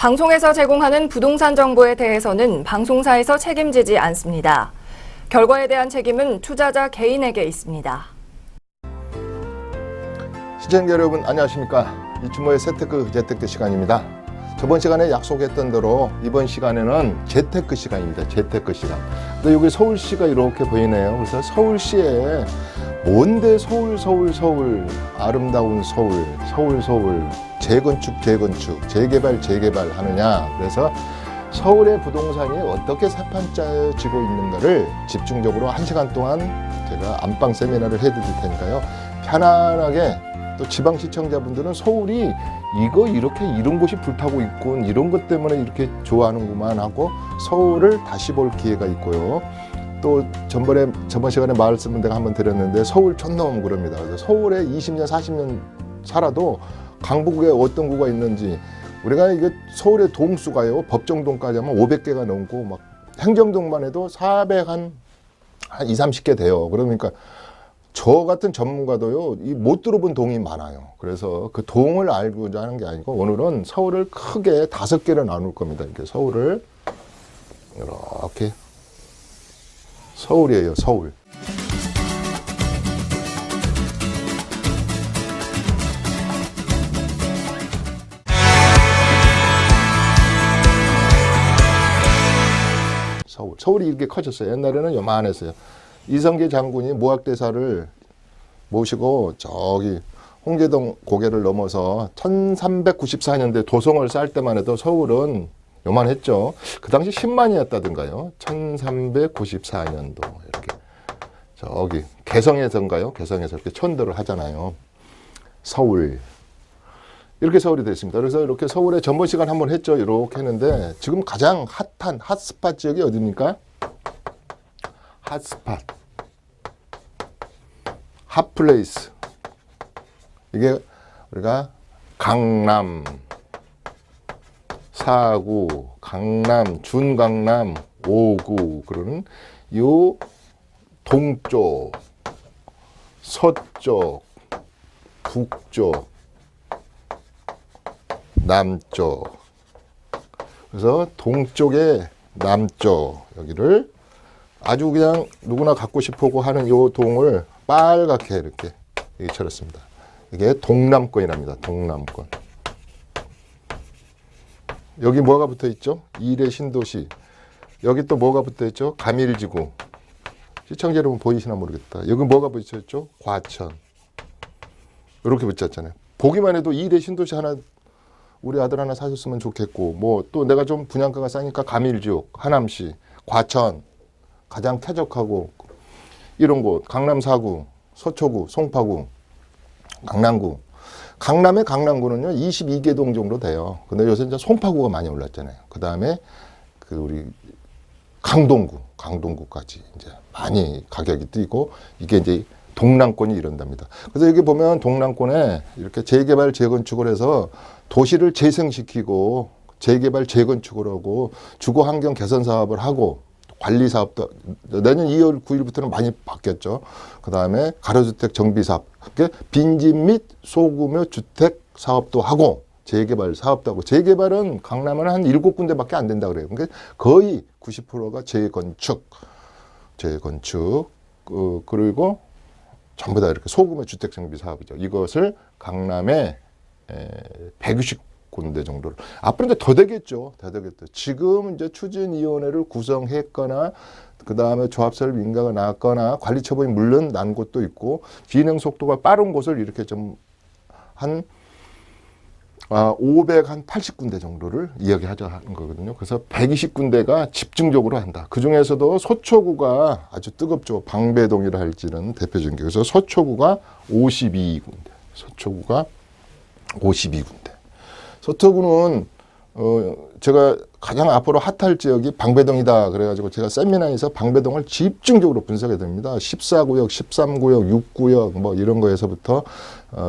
방송에서 제공하는 부동산 정보에 대해서는 방송사에서 책임지지 않습니다. 결과에 대한 책임은 투자자 개인에게 있습니다. 시청자 여러분 안녕하십니까. 이춘모의 재테크 시간입니다. 저번 시간에 약속했던 대로 이번 시간에는 재테크 시간입니다. 재테크 시간. 근데 여기 서울시가 이렇게 보이네요. 그래서 서울시에 뭔데 서울 아름다운 서울 재건축 재개발 하느냐. 그래서 서울의 부동산이 어떻게 사판짜여지고 있는가를 집중적으로 1시간 동안 제가 안방 세미나를 해드릴 테니까요. 편안하게 또 지방 시청자분들은 서울이 이런 곳이 불타고 있군, 이런 것 때문에 이렇게 좋아하는구만 하고 서울을 다시 볼 기회가 있고요. 또 저번 시간에 말씀을 내가 한번 드렸는데 서울 촌놈 그럽니다. 그래서 서울에 20년 40년 살아도 강북에 어떤 구가 있는지, 우리가 이게 서울의 동수가요, 법정동까지 하면 500개가 넘고 막 행정동만 해도 400 한 20, 30개 돼요. 그러니까 저 같은 전문가도요, 못 들어본 동이 많아요. 그래서 그 동을 알고자 하는 게 아니고 오늘은 서울을 크게 5개로 나눌 겁니다. 이렇게 서울을 이렇게 서울이에요, 서울. 서울이 이렇게 커졌어요. 옛날에는 요만했어요. 이성계 장군이 모학대사를 모시고 저기 홍제동 고개를 넘어서 1394년대 도성을 쌓을 때만 해도 서울은 요만했죠. 그 당시 10만이었다든가요. 1394년도 이렇게 저기 개성에서인가요? 개성에서 이렇게 천도를 하잖아요. 서울. 이렇게 서울이 됐습니다. 그래서 이렇게 서울에 전번 시간 한번 했죠. 이렇게 했는데 지금 가장 핫한 핫스팟 지역이 어디입니까? 핫스팟. 핫플레이스. 이게 우리가 강남, 사구, 강남, 준강남, 5구 그러는 요 동쪽, 서쪽, 북쪽, 남쪽. 그래서 동쪽에 남쪽 여기를 아주 그냥 누구나 갖고 싶고 하는 요 동을 빨갛게 이렇게 쳐렸습니다. 이게 동남권이랍니다. 동남권. 여기 뭐가 붙어 있죠? 일의 신도시. 여기 또 뭐가 붙어 있죠? 가밀지구. 시청자 여러분 보이시나 모르겠다. 여기 뭐가 붙어 있죠? 과천. 이렇게 붙였잖아요. 보기만 해도 일의 신도시 하나, 우리 아들 하나 사줬으면 좋겠고, 뭐 또 내가 좀 분양가가 싸니까 가밀지역, 하남시, 과천, 가장 쾌적하고 이런 곳, 강남 4구, 서초구, 송파구, 강남구. 강남의 강남구는요 22개동 정도 돼요. 근데 요새 이제 송파구가 많이 올랐잖아요. 그 다음에 그 우리 강동구까지 이제 많이 가격이 뛰고, 이게 이제 동남권이 이런답니다. 그래서 여기 보면 동남권에 이렇게 재개발 재건축을 해서 도시를 재생시키고 재개발 재건축을 하고 주거 환경 개선 사업을 하고 관리 사업도 내년 2월 9일부터는 많이 바뀌었죠. 그 다음에 가로주택 정비 사업, 빈집 및 소규모 주택 사업도 하고 재개발 사업도 하고, 재개발은 강남은 한 7군데밖에 안 된다 그래요. 그러니까 거의 90%가 재건축 그리고 전부 다 이렇게 소규모 주택 정비 사업이죠. 이것을 강남에 160군데 정도를, 앞으로 이제 더 되겠죠. 지금 이제 추진위원회를 구성했거나, 그 다음에 조합설 인가가 나왔거나, 관리 처분이 물론 난 곳도 있고, 진행 속도가 빠른 곳을 이렇게 좀 한 580군데 정도를 이야기하자는 거거든요. 그래서 120군데가 집중적으로 한다. 그 중에서도 서초구가 아주 뜨겁죠. 방배동이라 할지는 대표적인 게. 그래서 서초구가 52군데. 서초구는 제가 가장 앞으로 핫할 지역이 방배동이다 그래가지고 제가 세미나에서 방배동을 집중적으로 분석해야 됩니다. 14구역, 13구역, 6구역 뭐 이런 거에서부터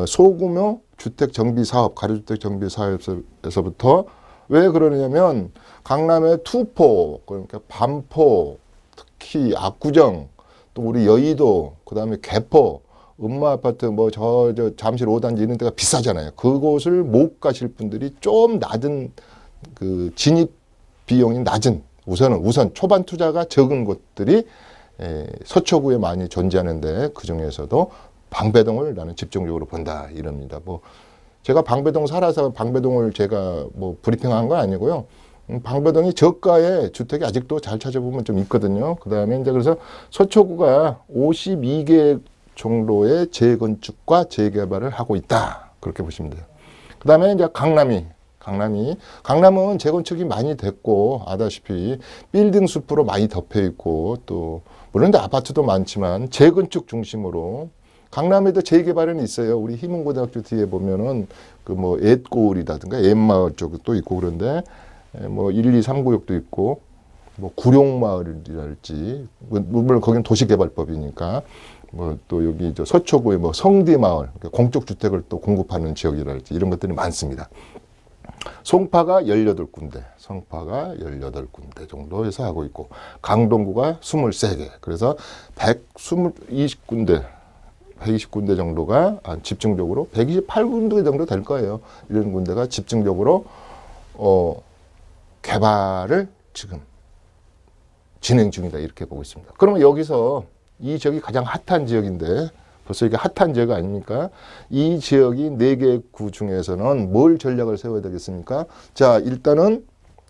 소규모 주택 정비 사업, 가로주택 정비 사업에서부터, 왜 그러냐면 강남의 투포, 그러니까 반포, 특히 압구정, 또 우리 여의도, 그 다음에 개포, 음마아파트, 뭐 잠실 5단지 이런 데가 비싸잖아요. 그곳을 못 가실 분들이 좀 낮은 그 진입 비용이 낮은 우선 초반 투자가 적은 곳들이 서초구에 많이 존재하는데 그 중에서도 방배동을 나는 집중적으로 본다 이럽니다. 뭐 제가 방배동 살아서 방배동을 제가 뭐 브리핑한 건 아니고요. 방배동이 저가의 주택이 아직도 잘 찾아보면 좀 있거든요. 그 다음에 이제 그래서 서초구가 52개 정도의 재건축과 재개발을 하고 있다. 그렇게 보시면 돼요. 그 다음에 이제 강남은 재건축이 많이 됐고, 아다시피 빌딩 숲으로 많이 덮여 있고, 또, 물론 이제 아파트도 많지만 재건축 중심으로 강남에도 재개발은 있어요. 우리 희문고등학교 뒤에 보면은 그 뭐 앳골이라든가 앳마을 쪽도 있고 그런데 뭐 1, 2, 3구역도 있고 뭐 구룡마을이랄지 물론 거긴 도시개발법이니까 뭐 또 여기 저 서초구에 뭐 성대마을 공적 주택을 또 공급하는 지역이랄지 이런 것들이 많습니다. 송파가 18군데, 성파가 18군데 정도에서 하고 있고 강동구가 23개. 그래서 120군데 정도가 집중적으로 128군데 정도 될 거예요. 이런 군데가 집중적으로 개발을 지금 진행 중이다 이렇게 보고 있습니다. 그러면 여기서 이 지역이 가장 핫한 지역인데 벌써 이게 핫한 지역 아닙니까? 이 지역이 4개 구 중에서는 뭘 전략을 세워야 되겠습니까? 자, 일단은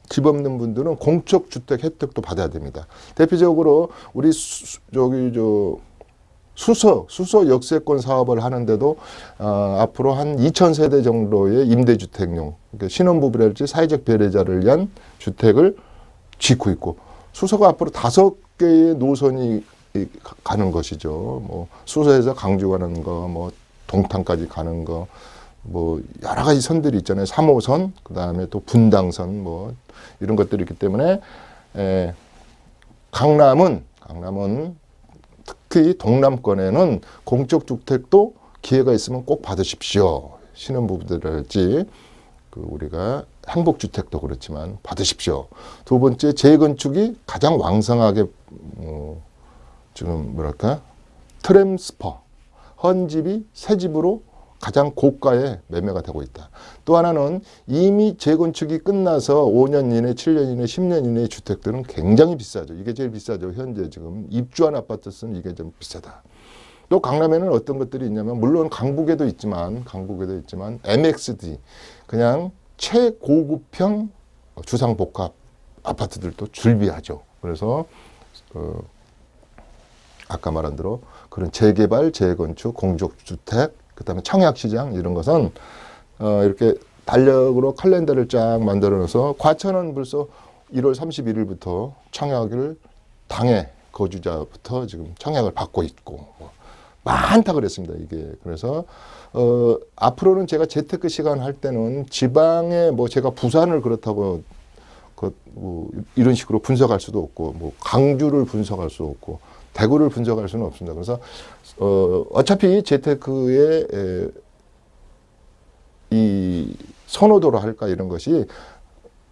집 없는 분들은 공적 주택 혜택도 받아야 됩니다. 대표적으로 우리 수서 역세권 사업을 하는데도 앞으로 한 2,000세대 정도의 임대주택용, 그러니까 신혼부부랄지 사회적 배려자를 위한 주택을 짓고 있고 수서가 앞으로 5개의 노선이 가는 것이죠. 뭐 수서에서 강주 가는 거, 뭐 동탄까지 가는 거, 뭐 여러 가지 선들이 있잖아요. 3호선, 그 다음에 또 분당선, 뭐 이런 것들이 있기 때문에 강남은 특히 동남권에는 공적 주택도 기회가 있으면 꼭 받으십시오. 신혼부부들할지 그 우리가 행복주택도 그렇지만 받으십시오. 두 번째, 재건축이 가장 왕성하게 지금 뭐랄까 트랜스퍼 헌집이 새집으로 가장 고가에 매매가 되고 있다. 또 하나는 이미 재건축이 끝나서 5년 이내, 7년 이내, 10년 이내의 주택들은 굉장히 비싸죠. 이게 제일 비싸죠. 현재 지금 입주한 아파트 쓰면 이게 좀 비싸다. 또 강남에는 어떤 것들이 있냐면 물론 강북에도 있지만 MXD 그냥 최고급형 주상복합 아파트들도 줄비하죠. 그래서 아까 말한 대로 그런 재개발, 재건축, 공적주택, 그다음에 청약시장 이런 것은 이렇게 달력으로 칼렌더를 쫙 만들어놔서 과천은 벌써 1월 31일부터 청약을 당해 거주자부터 지금 청약을 받고 있고 많다 그랬습니다. 이게 그래서 앞으로는 제가 재테크 시간 할 때는 지방에 뭐 제가 부산을 그렇다고 뭐 이런 식으로 분석할 수도 없고 뭐 강주를 분석할 수 없고 대구를 분석할 수는 없습니다. 그래서 어차피 재테크의 이 선호도로 할까 이런 것이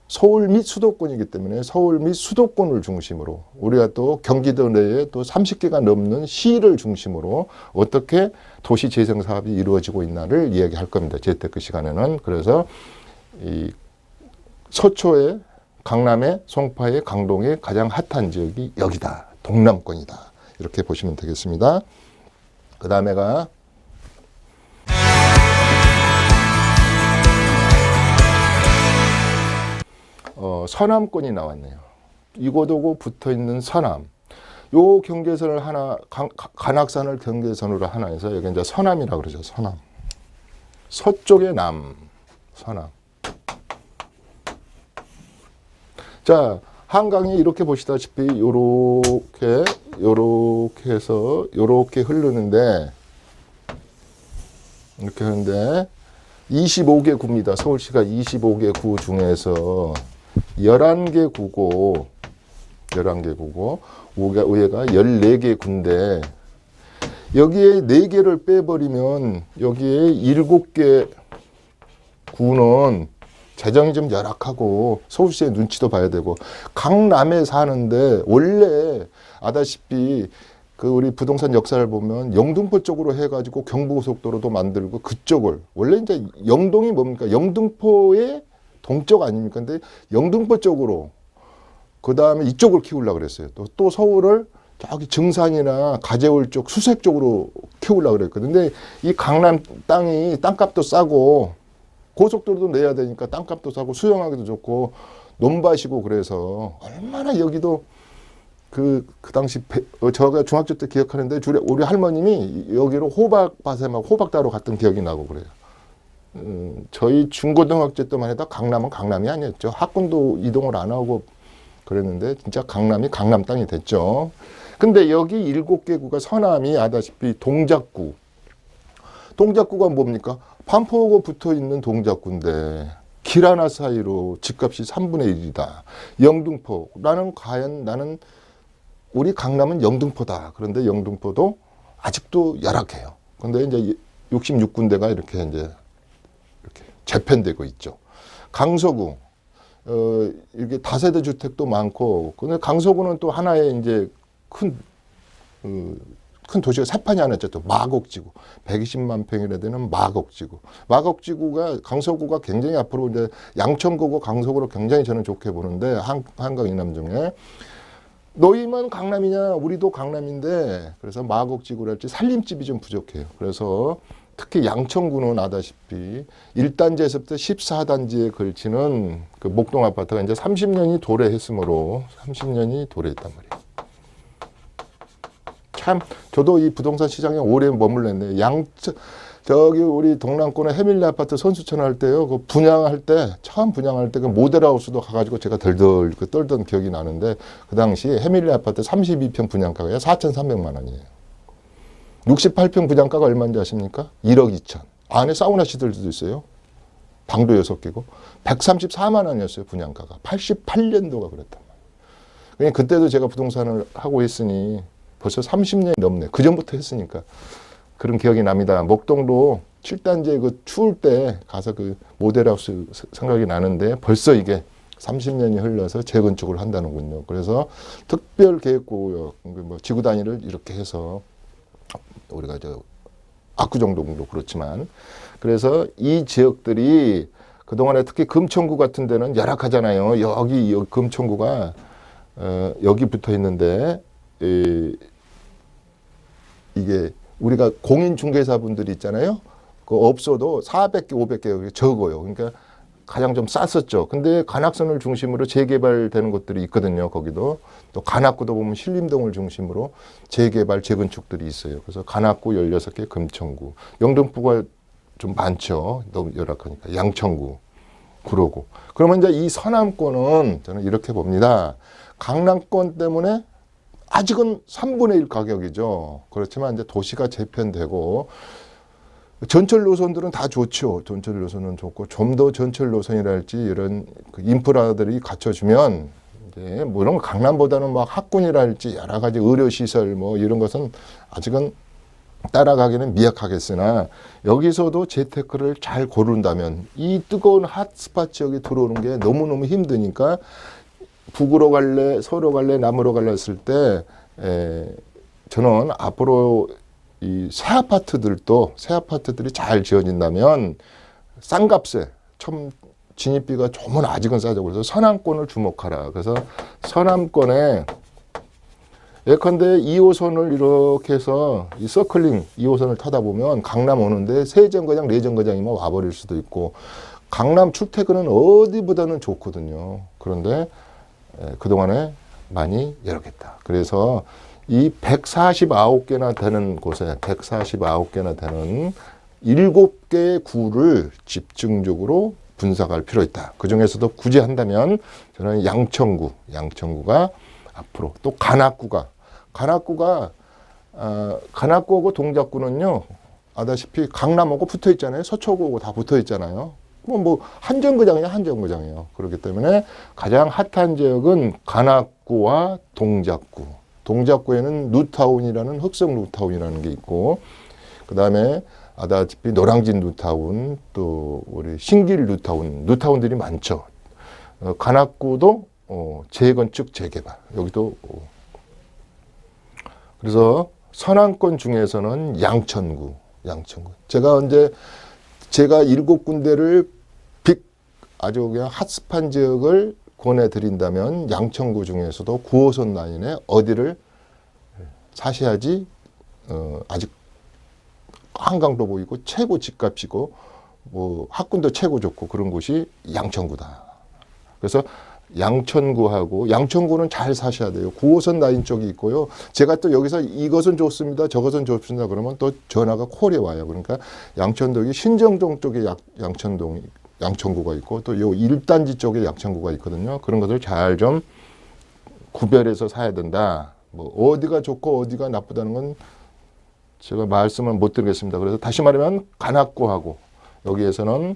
서울 및 수도권이기 때문에 서울 및 수도권을 중심으로 우리가 또 경기도 내에 또 30개가 넘는 시를 중심으로 어떻게 도시 재생 사업이 이루어지고 있나를 이야기할 겁니다. 재테크 시간에는. 그래서 이 서초에 강남에 송파에 강동에 가장 핫한 지역이 여기다. 동남권이다. 이렇게 보시면 되겠습니다. 그 다음에가 서남권이 나왔네요. 이곳하고 붙어 있는 서남. 요 경계선을 하나, 관악산을 경계선으로 하나 해서 여기 이제 서남이라고 그러죠. 서남. 서쪽의 남, 서남. 자, 한강이 이렇게 보시다시피 요렇게 해서 요렇게 흐르는데 이렇게 하는데 25개 구입니다. 서울시가 25개 구 중에서 11개 구고 위에가 14개 구인데 여기에 4개를 빼버리면 여기에 7개 구는 재정이 좀 열악하고 서울시의 눈치도 봐야 되고 강남에 사는데 원래 아다시피 그 우리 부동산 역사를 보면 영등포 쪽으로 해가지고 경부고속도로도 만들고 그쪽을 원래 이제 영동이 뭡니까? 영등포의 동쪽 아닙니까? 근데 영등포 쪽으로 그 다음에 이쪽을 키우려고 그랬어요. 또 서울을 저기 증산이나 가재울 쪽 수색 쪽으로 키우려고 그랬거든요. 근데 이 강남 땅이 땅값도 싸고 고속도로도 내야 되니까 땅값도 싸고 수영하기도 좋고 논밭이고 그래서 얼마나 여기도 그 당시 제가 중학교 때 기억하는데 우리 할머님이 여기로 호박밭에 막 호박 따러 갔던 기억이 나고 그래요. 저희 중고등학교 때만 해도 강남은 강남이 아니었죠. 학군도 이동을 안 하고 그랬는데 진짜 강남이 강남 땅이 됐죠. 근데 여기 7개 구가 서남이 아다시피 동작구. 동작구가 뭡니까? 반포구 붙어 있는 동작구인데 길 하나 사이로 집값이 3분의 1이다. 영등포. 나는 우리 강남은 영등포다. 그런데 영등포도 아직도 열악해요. 근데 이제 66군데가 이렇게 재편되고 있죠. 강서구. 이게 다세대 주택도 많고, 근데 강서구는 또 하나의 이제 큰 도시가 세 판이 하나 있죠. 또 마곡지구. 120만 평이라 되는 마곡지구. 마곡지구가, 강서구가 굉장히 앞으로 이제 양천구고 강서구로 굉장히 저는 좋게 보는데, 한강 이남 중에. 너희만 강남이냐? 우리도 강남인데, 그래서 마곡지구랄지 살림집이 좀 부족해요. 그래서 특히 양천구는 아다시피 1단지에서부터 14단지에 걸치는 그 목동 아파트가 이제 30년이 도래했으므로 30년이 도래했단 말이에요. 참 저도 이 부동산 시장에 오래 머물렀네요. 저기 우리 동남권의 해밀리 아파트 선수촌 할 때요. 그 분양할 때 처음 분양할 때 그 모델하우스도 가가지고 제가 덜덜 떨던 기억이 나는데 그 당시 해밀리 아파트 32평 분양가가 4,300만 원이에요. 68평 분양가가 얼마인지 아십니까? 1억 2천. 안에 사우나 시설도 있어요. 방도 6개고. 134만 원이었어요, 분양가가. 88년도가 그랬단 말이에요. 그러니까 그때도 제가 부동산을 하고 있으니 벌써 30년이 넘네. 그 전부터 했으니까. 그런 기억이 납니다. 목동도 7단지에 그 추울 때 가서 그 모델하우스 생각이 나는데 벌써 이게 30년이 흘러서 재건축을 한다는군요. 그래서 특별계획구역, 뭐 지구 단위를 이렇게 해서 우리가 압구정동도 그렇지만 그래서 이 지역들이 그동안에 특히 금천구 같은 데는 열악하잖아요. 여기 금천구가 여기 붙어 있는데 이게 우리가 공인중개사분들이 있잖아요. 그 업소도 400개, 500개 적어요. 그러니까 가장 좀 쌌었죠. 근데 관악선을 중심으로 재개발되는 곳들이 있거든요. 거기도. 또 관악구도 보면 신림동을 중심으로 재개발, 재건축들이 있어요. 그래서 관악구 16개, 금천구. 영등포가 좀 많죠. 너무 열악하니까. 양천구, 구로구. 그러면 이제 이 서남권은 저는 이렇게 봅니다. 강남권 때문에 아직은 3분의 1 가격이죠. 그렇지만 이제 도시가 재편되고 전철 노선들은 다 좋죠. 전철 노선은 좋고 좀 더 전철 노선이랄지 이런 그 인프라들이 갖춰주면 이제 물론 강남보다는 막 학군이랄지 여러 가지 의료 시설 뭐 이런 것은 아직은 따라가기는 미약하겠으나 여기서도 재테크를 잘 고른다면 이 뜨거운 핫스팟 지역에 들어오는 게 너무너무 힘드니까 북으로 갈래, 서로 갈래, 남으로 갈래 했을 때 저는 앞으로 이 새 아파트들이 잘 지어진다면 싼 값에 좀 진입비가 조금 아직은 싸죠. 그래서 서남권을 주목하라. 그래서 서남권에 예컨대 2호선을 이렇게 해서 이 서클링 2호선을 타다 보면 강남 오는데 세 정거장, 네 정거장이면 와버릴 수도 있고 강남 출퇴근은 어디보다는 좋거든요. 그런데 그동안에 많이 열악했다. 그래서 이 149개나 되는 곳에 149개나 되는 7개의 구를 집중적으로 분석할 필요 있다. 그 중에서도 굳이 한다면 저는 양천구가 앞으로 또 관악구하고 동작구는요 아다시피 강남하고 붙어 있잖아요. 서초구하고 다 붙어 있잖아요. 뭐 한정거장이에요. 그렇기 때문에 가장 핫한 지역은 관악구와 동작구. 동작구에는 뉴타운이라는 흑성 뉴타운이라는 게 있고 그 다음에 아다시피 노량진 뉴타운 또 우리 신길 뉴타운들이 많죠. 관악구도 재건축 재개발 여기도 그래서 서남권 중에서는 양천구 제가 7군데를 아주 그냥 핫스판 지역을 권해드린다면 양천구 중에서도 9호선 라인에 어디를 사셔야지 아직 한강도 보이고 최고 집값이고 뭐 학군도 최고 좋고 그런 곳이 양천구다. 그래서 양천구는 잘 사셔야 돼요. 9호선 라인 쪽이 있고요. 제가 또 여기서 이것은 좋습니다. 저것은 좋습니다. 그러면 또 전화가 콜에 와요. 그러니까 양천동이 신정동 쪽에 양천구가 있고 또 요 1단지 쪽에 양천구가 있거든요. 그런 것을 잘 좀 구별해서 사야 된다. 뭐 어디가 좋고 어디가 나쁘다는 건 제가 말씀을 못 드리겠습니다. 그래서 다시 말하면 관악구하고 여기서는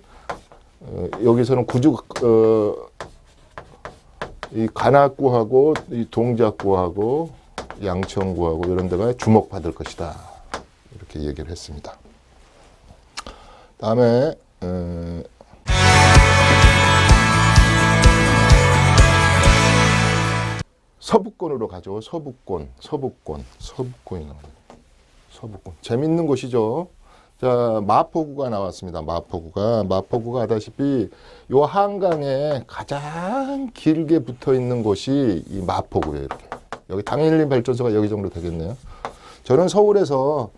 이 관악구하고 이 동작구하고 양천구하고 이런 데가 주목받을 것이다. 이렇게 얘기를 했습니다. 다음에 서북권으로 가죠. 서북권이 나옵니다. 서북권. 재밌는 곳이죠. 자, 마포구가 나왔습니다. 마포구가 아다시피 요 한강에 가장 길게 붙어 있는 곳이 이 마포구예요. 이렇게. 여기 당일림 발전소가 여기 정도 되겠네요. 저는 서울에서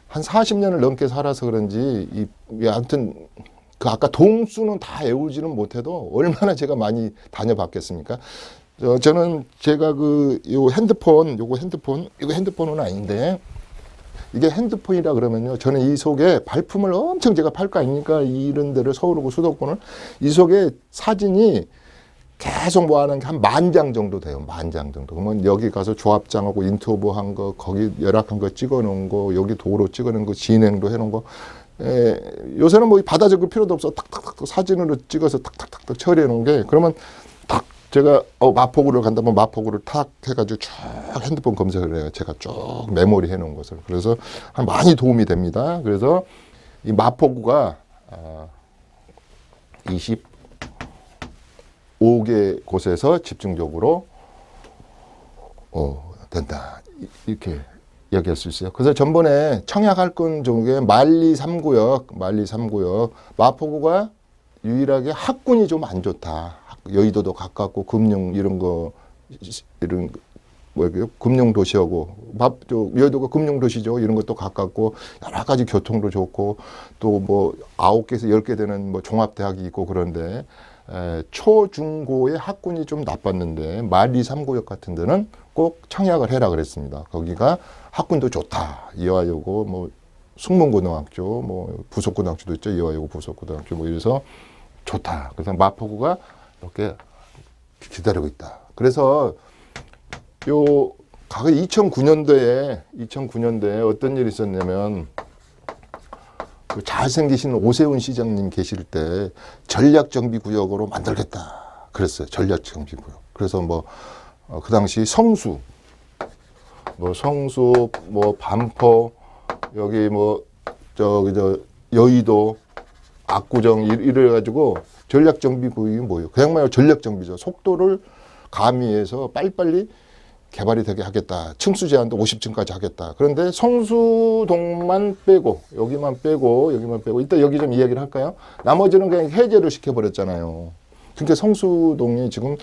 한 40년을 넘게 살아서 그런지 아무튼 그 아까 동수는 다 외우지는 못해도 얼마나 제가 많이 다녀봤겠습니까? 저는 제가 이거 핸드폰은 아닌데 이게 핸드폰이라 그러면요. 저는 이 속에 발품을 엄청 제가 팔 거 아닙니까? 이런 데를 서울하고 수도권을 이 속에 사진이 계속 모아놓은 게 한 10,000장 정도 돼요. 10,000장 정도. 그러면 여기 가서 조합장하고 인터뷰한 거, 거기 열악한 거 찍어놓은 거, 여기 도로 찍어놓은 거, 진행도 해놓은 거. 요새는 뭐 받아 적을 필요도 없어. 탁탁탁 사진으로 찍어서 탁탁탁 처리해놓은 게 그러면 탁 제가 마포구를 간다면 마포구를 탁 해가지고 쭉 핸드폰 검색을 해요. 제가 쭉 메모리 해놓은 것을. 그래서 많이 도움이 됩니다. 그래서 이 마포구가 25개 곳에서 집중적으로 된다. 이렇게 이야기할 수 있어요. 그래서 전번에 청약할건 중에 만리 3구역 마포구가 유일하게 학군이 좀 안 좋다. 여의도도 가깝고 금융 이런 금융 도시하고 여의도가 금융 도시죠. 이런 것도 가깝고 여러 가지 교통도 좋고 또 뭐 9개에서 10개 되는 뭐 종합대학이 있고 그런데 초중고의 학군이 좀 나빴는데 만리 3구역 같은 데는 꼭 청약을 해라 그랬습니다. 거기가 학군도 좋다. 이화여고 뭐 숙문고등학교 뭐 부속고등학교도 있죠. 이화여고 부속고등학교 뭐 이래서 좋다. 그래서 마포구가 이렇게 기다리고 있다. 그래서 과거 2009년도에 어떤 일이 있었냐면 그 잘생기신 오세훈 시장님 계실 때 전략정비구역으로 만들겠다. 그랬어요. 전략정비구역. 그래서 그 당시 성수, 반포, 여기 여의도, 압구정 이래가지고 전략정비구역이 뭐예요? 그냥 말로 전략정비죠. 속도를 가미해서 빨리빨리 개발이 되게 하겠다. 층수 제한도 50층까지 하겠다. 그런데 성수동만 빼고 여기만 빼고 이따 여기 좀 이야기를 할까요? 나머지는 그냥 해제를 시켜버렸잖아요. 그러니까 성수동이 지금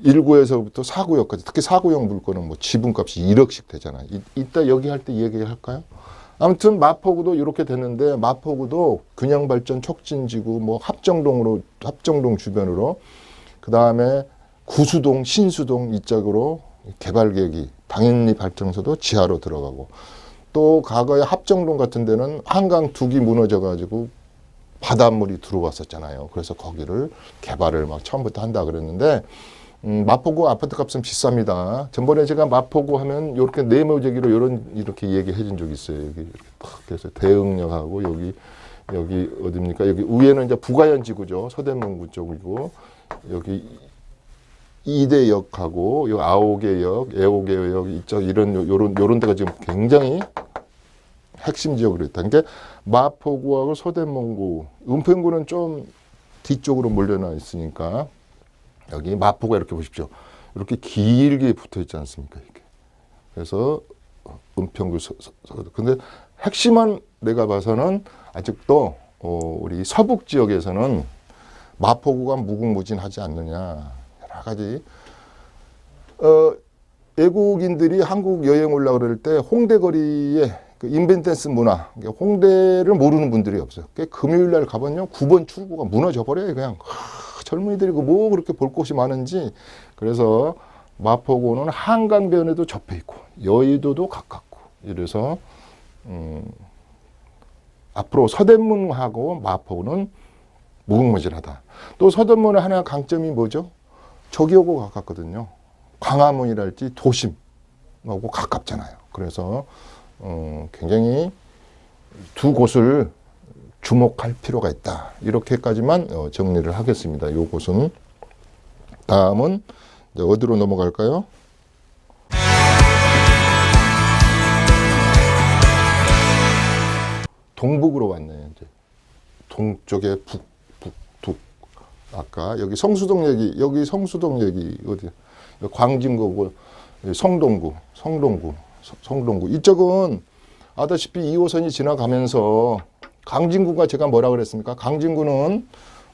1구에서부터 4구역까지 특히 4구역 물건은 뭐 지분값이 1억씩 되잖아요. 이따 여기 할 때 이야기를 할까요? 아무튼 마포구도 이렇게 됐는데 마포구도 균형발전 촉진지구 뭐 합정동 주변으로 그 다음에 구수동 신수동 이쪽으로 개발 계획이 당연히 발전소도 지하로 들어가고 또 과거에 합정동 같은 데는 한강 둑이 무너져 가지고 바닷물이 들어왔었잖아요. 그래서 거기를 개발을 막 처음부터 한다 그랬는데 마포구 아파트 값은 비쌉니다. 전번에 제가 마포구 하면 이렇게 네모재기로 이렇게 얘기해 준 적이 있어요. 여기 이렇게 탁 해서 대흥역하고 여기 어딥니까? 여기 위에는 이제 부가현 지구죠. 서대문구 쪽이고 여기 이대역하고 요 9개역, 애호개역 이쪽 요런 데가 지금 굉장히 핵심 지역으로 있다. 그러니까 마포구하고 서대문구, 은평구는 좀 뒤쪽으로 몰려나 있으니까 여기 마포가 이렇게 보십시오. 이렇게 길게 붙어 있지 않습니까? 이렇게. 그래서 은평구 근데 핵심은 내가 봐서는 아직도 우리 서북 지역에서는 마포구가 무궁무진하지 않느냐, 여러 가지. 외국인들이 한국 여행 올라 그럴 때 홍대 거리에 그 인벤댄스 문화, 홍대를 모르는 분들이 없어요. 금요일 날 가보면요, 9번 출구가 무너져 버려요. 그냥 젊은이들이 뭐 그렇게 볼 곳이 많은지. 그래서 마포구는 한강변에도 접해 있고 여의도도 가깝고 이래서 앞으로 서대문하고 마포구는 무궁무진하다. 또 서대문의 하나 강점이 뭐죠? 저기하고 가깝거든요. 광화문이랄지 도심하고 가깝잖아요. 그래서 굉장히 두 곳을 주목할 필요가 있다. 이렇게까지만 정리를 하겠습니다. 이 곳은. 다음은 이제 어디로 넘어갈까요? 동북으로 왔네요. 이제 동쪽에 북. 아까 여기 성수동역이, 여기 성수동역이 어디야? 광진구고 성동구. 이쪽은 아다시피 2호선이 지나가면서 광진구가 제가 뭐라 그랬습니까? 광진구는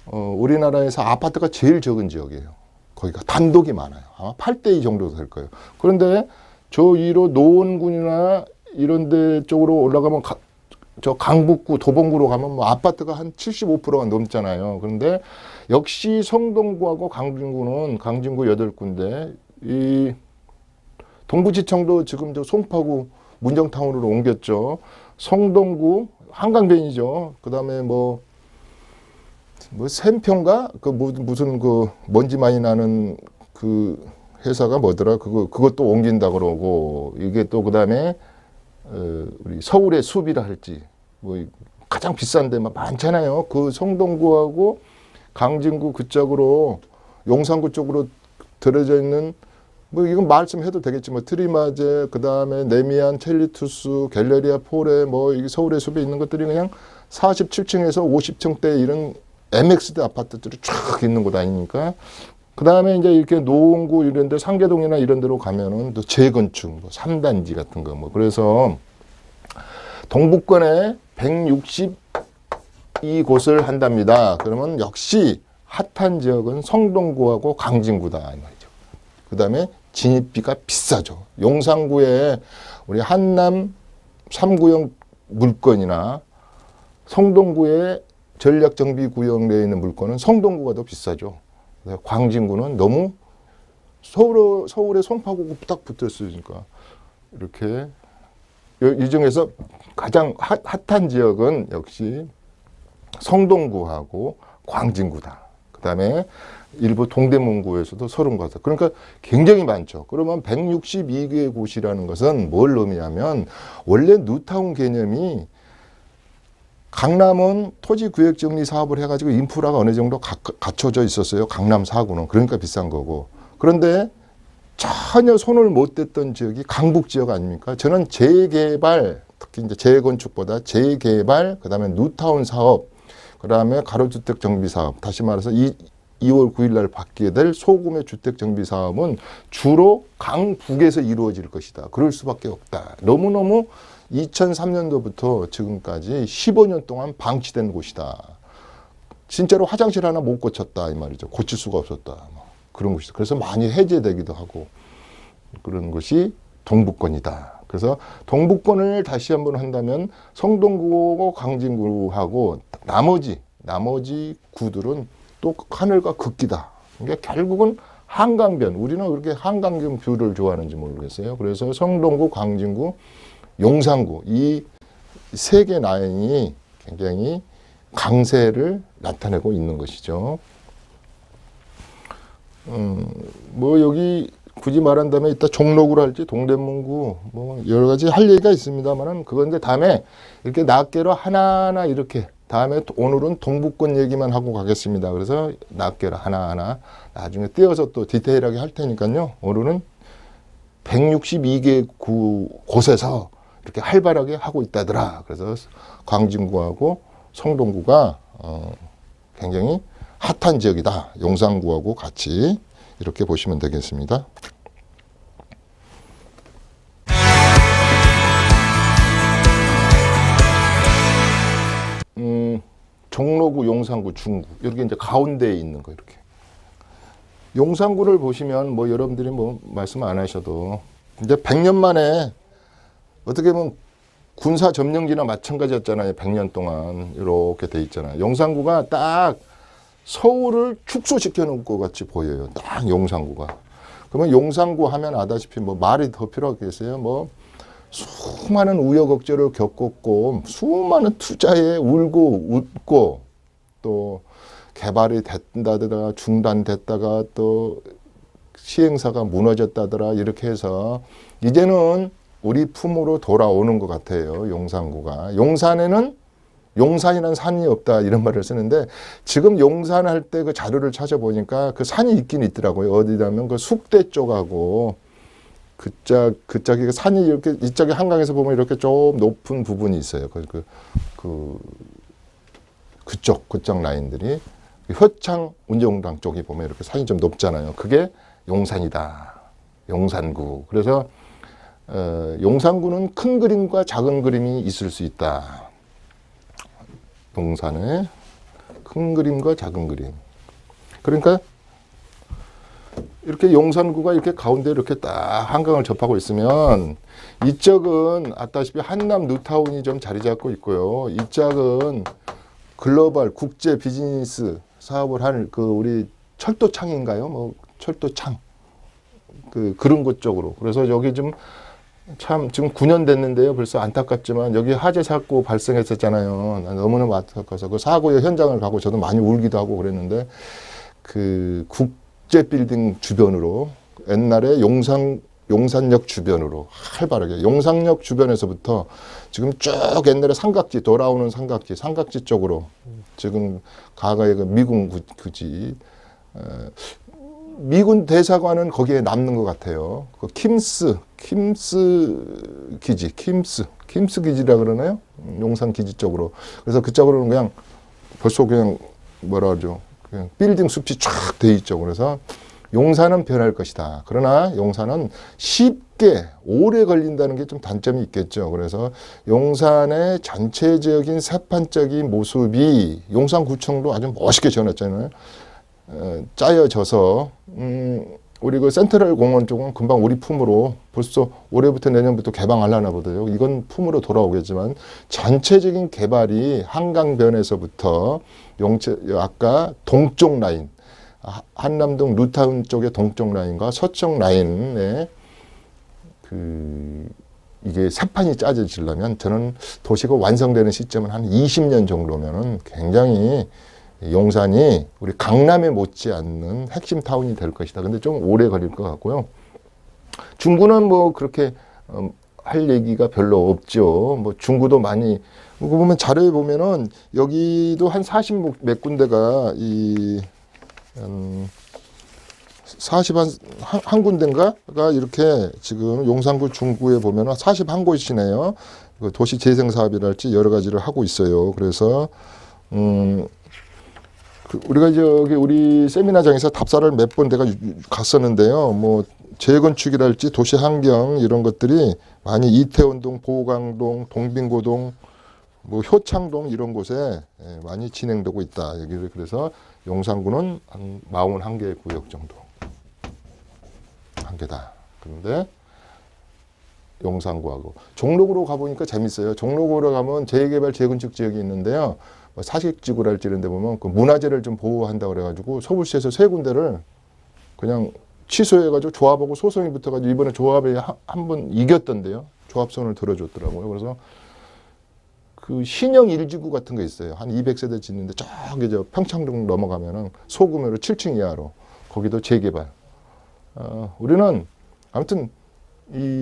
우리나라에서 아파트가 제일 적은 지역이에요. 거기가 단독이 많아요. 아마 8대2 정도 될 거예요. 그런데 저 위로 노원군이나 이런 데 쪽으로 올라가면 저 강북구, 도봉구로 가면 뭐 아파트가 한 75%가 넘잖아요. 그런데 역시 성동구하고 광진구 8군데, 이 동부지청도 지금 저 송파구 문정타운으로 옮겼죠. 성동구 한강변이죠. 그다음에 뭐 샘평가 무슨 먼지 많이 나는 그 회사가 뭐더라? 그것도 옮긴다 그러고, 이게 또 그다음에 우리 서울의 숲이라 할지 뭐 가장 비싼 데만 많잖아요. 그 성동구하고 강진구 그쪽으로 용산구 쪽으로 들어져 있는 뭐 이건 말씀해도 되겠지 뭐 트리마제, 그다음에 네미안, 첼리투스, 갤레리아 포레, 뭐 이 서울의 숲에 있는 것들이 그냥 47층에서 50층대 이런 MX대 아파트들이 쫙 있는 곳 아닙니까? 그다음에 이제 이렇게 노원구 이런 데 상계동이나 이런 데로 가면은 또 재건축, 뭐 3단지 같은 거 뭐. 그래서 동북권에 162곳을 한답니다. 그러면 역시 핫한 지역은 성동구하고 광진구다 이 말이죠. 그다음에 진입비가 비싸죠. 용산구에 우리 한남 3구역 물건이나 성동구에 전략정비구역 내에 있는 물건은 성동구가 더 비싸죠. 광진구는 너무 서울에 송파구가 딱 붙었으니까 이렇게. 이 중에서 가장 핫한 지역은 역시 성동구하고 광진구다. 그 다음에 일부 동대문구에서도 30곳. 그러니까 굉장히 많죠. 그러면 162개의 곳이라는 것은 뭘 의미하면, 원래 뉴타운 개념이 강남은 토지구역정리 사업을 해가지고 인프라가 어느 정도 갖춰져 있었어요. 강남 4구는. 그러니까 비싼 거고. 그런데 전혀 손을 못 댔던 지역이 강북 지역 아닙니까? 저는 재개발, 특히 이제 재건축보다 재개발, 그 다음에 뉴타운 사업, 그 다음에 가로주택 정비 사업, 다시 말해서 2월 9일 날 받게 될 소규모 주택 정비 사업은 주로 강북에서 이루어질 것이다. 그럴 수밖에 없다. 너무너무 2003년도부터 지금까지 15년 동안 방치된 곳이다. 진짜로 화장실 하나 못 고쳤다 이 말이죠. 고칠 수가 없었다. 뭐 그런 곳이다. 그래서 많이 해제되기도 하고 그런 것이 동북권이다. 그래서 동북권을 다시 한번 한다면 성동구하고 광진구하고 나머지 구들은 또 하늘과 극기다. 그러니까 결국은 한강변. 우리는 왜 이렇게 한강변 뷰를 좋아하는지 모르겠어요. 그래서 성동구, 광진구, 용산구 이 세 개 라인이 굉장히 강세를 나타내고 있는 것이죠. 뭐 여기 굳이 말한다면 이따 종로구라 할지 동대문구 뭐 여러 가지 할 얘기가 있습니다만은 그건데 다음에 이렇게 낱개로 하나하나 이렇게 다음에 오늘은 동북권 얘기만 하고 가겠습니다. 그래서 낱개로 하나하나 나중에 띄어서 또 디테일하게 할 테니까요. 오늘은 162개 곳에서 이렇게 활발하게 하고 있다더라. 그래서 광진구하고 성동구가 굉장히 핫한 지역이다. 용산구하고 같이 이렇게 보시면 되겠습니다. 종로구, 용산구, 중구 이렇게 이제 가운데에 있는 거 이렇게. 용산구를 보시면 뭐 여러분들이 뭐 말씀 안 하셔도 이제 100년 만에 어떻게 보면 군사 점령지나 마찬가지였잖아요. 100년 동안 이렇게 돼 있잖아요. 용산구가 딱 서울을 축소시켜 놓은 것 같이 보여요. 딱 용산구가. 그러면 용산구 하면 아다시피 뭐 말이 더 필요하겠어요. 뭐 수많은 우여곡절을 겪었고 수많은 투자에 울고 웃고 또 개발이 됐다더라 중단됐다가 또 시행사가 무너졌다더라 이렇게 해서 이제는 우리 품으로 돌아오는 것 같아요. 용산구가. 용산에는 용산이라는 산이 없다 이런 말을 쓰는데 지금 용산할 때 그 자료를 찾아보니까 그 산이 있긴 있더라고요. 어디냐면 그 숙대 쪽하고 그쪽이 그 산이 이렇게 이쪽에 한강에서 보면 이렇게 좀 높은 부분이 있어요. 그쪽 라인들이 효창 운정당 쪽에 보면 이렇게 산이 좀 높잖아요. 그게 용산이다. 용산구. 그래서 용산구는 큰 그림과 작은 그림이 있을 수 있다. 용산에 큰 그림과 작은 그림. 그러니까 이렇게 용산구가 이렇게 가운데 이렇게 딱 한강을 접하고 있으면 이쪽은 아다시피 한남 뉴타운이 좀 자리 잡고 있고요. 이쪽은 글로벌 국제 비즈니스 사업을 할 그 우리 철도창인가요? 뭐 철도창 그런 곳 쪽으로. 그래서 여기 좀 참 지금 9년 됐는데요. 벌써 안타깝지만 여기 화재 사고 발생했었잖아요. 너무나 안타까워서 그 사고의 현장을 가고 저도 많이 울기도 하고 그랬는데 그 국제 빌딩 주변으로 옛날에 용산역 주변으로 활발하게 용산역 주변에서부터 지금 쭉 옛날에 삼각지 돌아오는 삼각지 쪽으로 지금 과거의 그 미군 구지 미군 대사관은 거기에 남는 것 같아요. 그 킴스 기지라 그러나요? 용산 기지 쪽으로. 그래서 그쪽으로는 그냥 벌써 그냥 뭐라 그러죠? 그냥 빌딩 숲이 쫙 돼 있죠. 그래서 용산은 변할 것이다. 그러나 용산은 쉽게 오래 걸린다는 게 좀 단점이 있겠죠. 그래서 용산의 전체적인 세판적인 모습이 용산구청도 아주 멋있게 지어놨잖아요. 짜여져서 우리 그 센트럴 공원 쪽은 금방 우리 품으로 벌써 올해부터 내년부터 개방하려나 보더요. 이건 품으로 돌아오겠지만 전체적인 개발이 한강변에서부터 아까 동쪽 라인 한남동 뉴타운 쪽의 동쪽 라인과 서쪽 라인에 이게 세판이 짜져지려면 저는 도시가 완성되는 시점은 한 20년 정도면은 굉장히 용산이 우리 강남에 못지않는 핵심 타운이 될 것이다. 근데 좀 오래 걸릴 것 같고요. 중구는 뭐 그렇게 할 얘기가 별로 없죠. 뭐 중구도 많이 보면 자료에 보면은 여기도 한 40 몇 군데가 41 군데인가가 이렇게 지금 용산구 중구에 보면은 41곳이네요. 도시 재생 사업이랄지 여러 가지를 하고 있어요. 그래서 우리가 저기 우리 세미나장에서 답사를 몇 번 내가 갔었는데요. 뭐 재건축이랄지 도시 환경 이런 것들이 많이 이태원동, 보강동, 동빙고동, 뭐 효창동 이런 곳에 많이 진행되고 있다. 여기를 그래서 용산구는 한 41개 구역 정도 한 개다. 그런데 용산구하고 종로구로 가보니까 재밌어요. 종로구로 가면 재개발 재건축 지역이 있는데요. 뭐 사식지구랄지 이런 데 보면 그 문화재를 좀 보호한다고 그래가지고 서울시에서 3군데를 그냥 취소해가지고 조합하고 소송이 붙어가지고 이번에 조합에 한 번 이겼던데요. 조합선을 들어줬더라고요. 그래서 그 신형 1지구 같은 거 있어요. 한 200세대 짓는데 저기 저 평창동 넘어가면은 소규모로 7층 이하로 거기도 재개발. 우리는 아무튼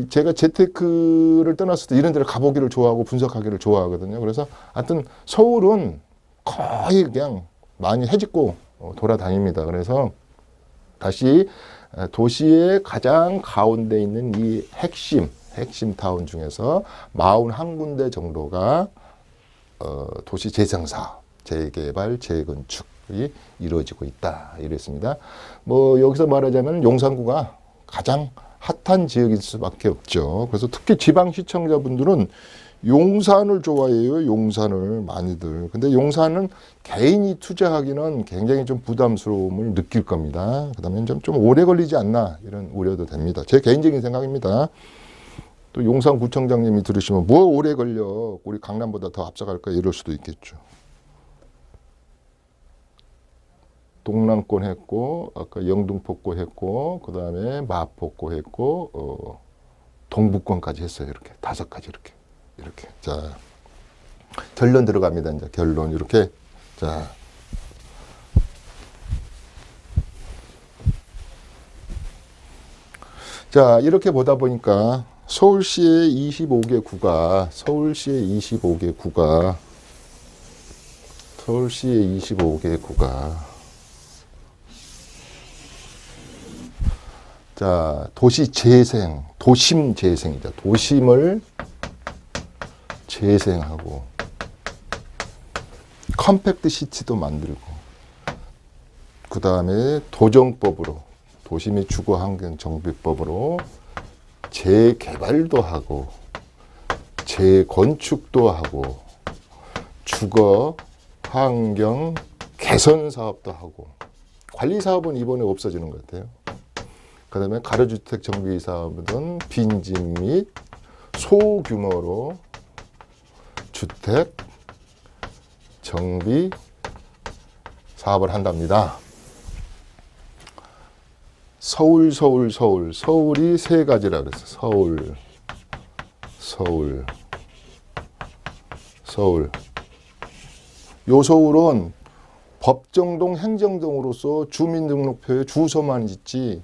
제가 재테크를 떠났을 때 이런 데를 가보기를 좋아하고 분석하기를 좋아하거든요. 그래서 하여튼 서울은 거의 그냥 많이 해집고 돌아다닙니다. 그래서 다시 도시의 가장 가운데 있는 이 핵심 타운 중에서 41군데 정도가 도시 재생사업, 재개발, 재건축이 이루어지고 있다. 이랬습니다. 뭐 여기서 말하자면 용산구가 가장 핫한 지역일 수밖에 없죠. 그래서 특히 지방 시청자분들은 용산을 좋아해요. 용산을 많이들. 근데 용산은 개인이 투자하기는 굉장히 좀 부담스러움을 느낄 겁니다. 그다음에 좀 오래 걸리지 않나 이런 우려도 됩니다. 제 개인적인 생각입니다. 또 용산구청장님이 들으시면 뭐 오래 걸려, 우리 강남보다 더 앞서갈까 이럴 수도 있겠죠. 동남권 했고, 아까 영등포구 했고, 그 다음에 마포구 했고, 동북권까지 했어요. 이렇게 5가지 이렇게. 자, 결론 들어갑니다. 이제 결론 이렇게. 자, 이렇게 보다 보니까 서울시의 25개 구가, 자, 도시 재생, 도심 재생이다. 도심을 재생하고, 컴팩트 시티도 만들고, 그 다음에 도정법으로, 도시 및 주거 환경 정비법으로 재개발도 하고, 재건축도 하고, 주거 환경 개선 사업도 하고, 관리 사업은 이번에 없어지는 것 같아요. 그 다음에 가로주택 정비 사업은 빈집 및 소규모로 주택 정비 사업을 한답니다. 서울이 3가지라 그랬어요. 서울. 요 서울은 법정동, 행정동으로서 주민등록표에 주소만 있지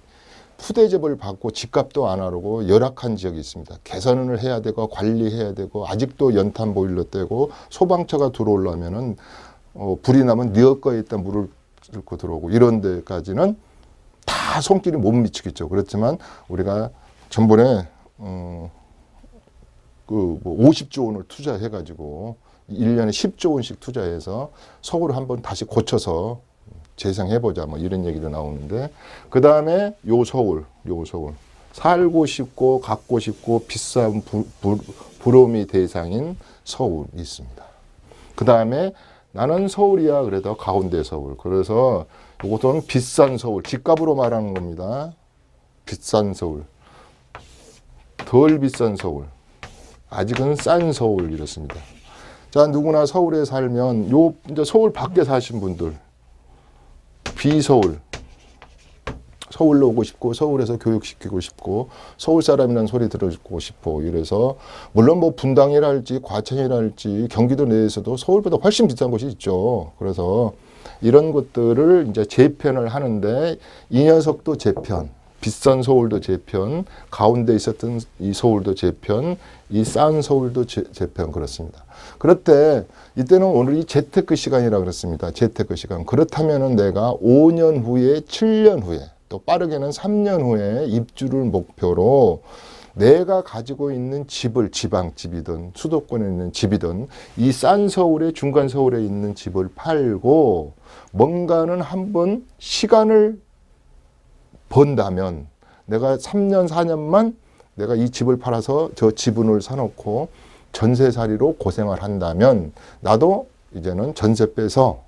푸대접을 받고 집값도 안 하고 열악한 지역이 있습니다. 개선을 해야 되고 관리해야 되고 아직도 연탄 보일러 떼고 소방차가 들어오려면은 불이 나면 뉘어꺼에 있다 물을 싣고 들어오고 이런 데까지는 다 손길이 못 미치겠죠. 그렇지만 우리가 전번에 그 뭐 50조 원을 투자해가지고 1년에 10조 원씩 투자해서 서울을 한번 다시 고쳐서 재생해보자 뭐 이런 얘기도 나오는데, 그 다음에 요 서울 살고 싶고 갖고 싶고 비싼 부러움이 대상인 서울이 있습니다. 그 다음에 나는 서울이야 그래도 가운데 서울, 그래서 이것은 비싼 서울, 집값으로 말하는 겁니다. 비싼 서울, 덜 비싼 서울, 아직은 싼 서울 이렇습니다. 자, 누구나 서울에 살면 이제 서울 밖에 사신 분들, 비서울, 서울로 오고 싶고 서울에서 교육시키고 싶고 서울 사람이라는 소리 들어주고 싶고 이래서 물론 뭐 분당이랄지 과천이랄지 경기도 내에서도 서울보다 훨씬 비싼 곳이 있죠. 그래서 이런 것들을 이제 재편을 하는데 이 녀석도 재편, 비싼 서울도 재편, 가운데 있었던 이 서울도 재편, 이 싼 서울도 재편 그렇습니다. 그렇대 이때는 오늘이 재테크 시간이라 그랬습니다. 재테크 시간. 그렇다면은 내가 5년 후에 7년 후에 또 빠르게는 3년 후에 입주를 목표로 내가 가지고 있는 집을 지방집이든 수도권에 있는 집이든 이 싼 서울에 중간 서울에 있는 집을 팔고 뭔가는 한번 시간을 번다면 내가 3년 4년만 내가 이 집을 팔아서 저 지분을 사놓고 전세살이로 고생을 한다면 나도 이제는 전세 빼서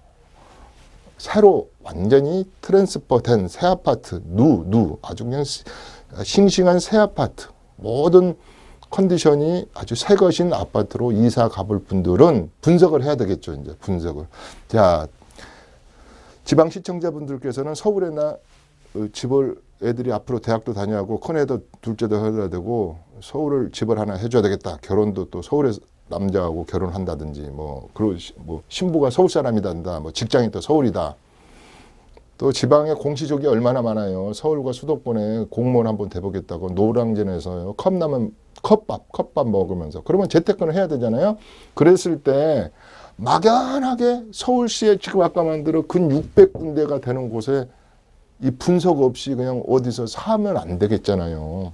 새로 완전히 트랜스퍼된 새 아파트, 아주 그냥 싱싱한 새 아파트, 모든 컨디션이 아주 새 것인 아파트로 이사 가볼 분들은 분석을 해야 되겠죠. 이제 분석을. 자, 지방 시청자분들께서는 서울에나 집을 애들이 앞으로 대학도 다녀가고 큰애도 둘째도 해줘야 되고 서울을 집을 하나 해줘야 되겠다. 결혼도 또 서울에 남자하고 결혼한다든지 뭐 신부가 서울 사람이단다. 뭐 직장이 또 서울이다. 또 지방에 공시족이 얼마나 많아요. 서울과 수도권에 공무원 한번 돼보겠다고 노량진에서요. 컵밥 먹으면서 그러면 재테크는 해야 되잖아요. 그랬을 때 막연하게 서울시에 지금 아까 만들어 근 600군데가 되는 곳에 이 분석 없이 그냥 어디서 사면 안 되겠잖아요.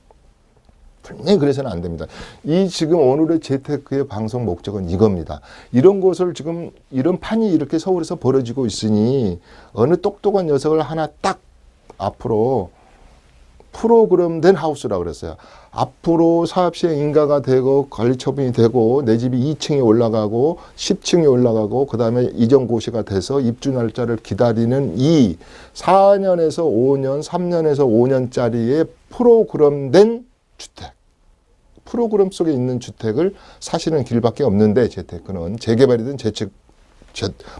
분명히 그래서는 안 됩니다. 이 지금 오늘의 재테크의 방송 목적은 이겁니다. 이런 것을 지금 이런 판이 이렇게 서울에서 벌어지고 있으니 어느 똑똑한 녀석을 하나 딱 앞으로 프로그램된 하우스라고 그랬어요. 앞으로 사업 시행 인가가 되고 관리 처분이 되고 내 집이 2층에 올라가고 10층에 올라가고 그다음에 이전 고시가 돼서 입주 날짜를 기다리는 이 4년에서 5년, 3년에서 5년짜리의 프로그램된 주택. 프로그램 속에 있는 주택을 사시는 길밖에 없는데 재테크는 재개발이든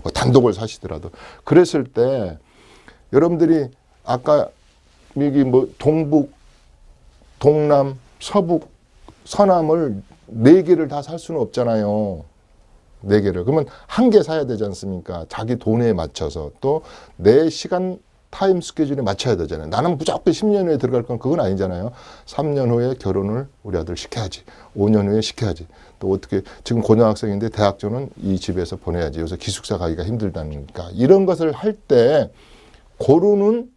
뭐 단독을 사시더라도 그랬을 때 여러분들이 아까 여기 뭐 동북, 동남, 서북, 서남을 4개를 다 살 수는 없잖아요. 4개를. 그러면 한 개 사야 되지 않습니까? 자기 돈에 맞춰서 또 내 시간 타임 스케줄에 맞춰야 되잖아요. 나는 무조건 10년 후에 들어갈 건 그건 아니잖아요. 3년 후에 결혼을 우리 아들 시켜야지. 5년 후에 시켜야지. 또 어떻게 지금 고등학생인데 대학교는 이 집에서 보내야지. 여기서 기숙사 가기가 힘들다니까. 이런 것을 할 때 고르는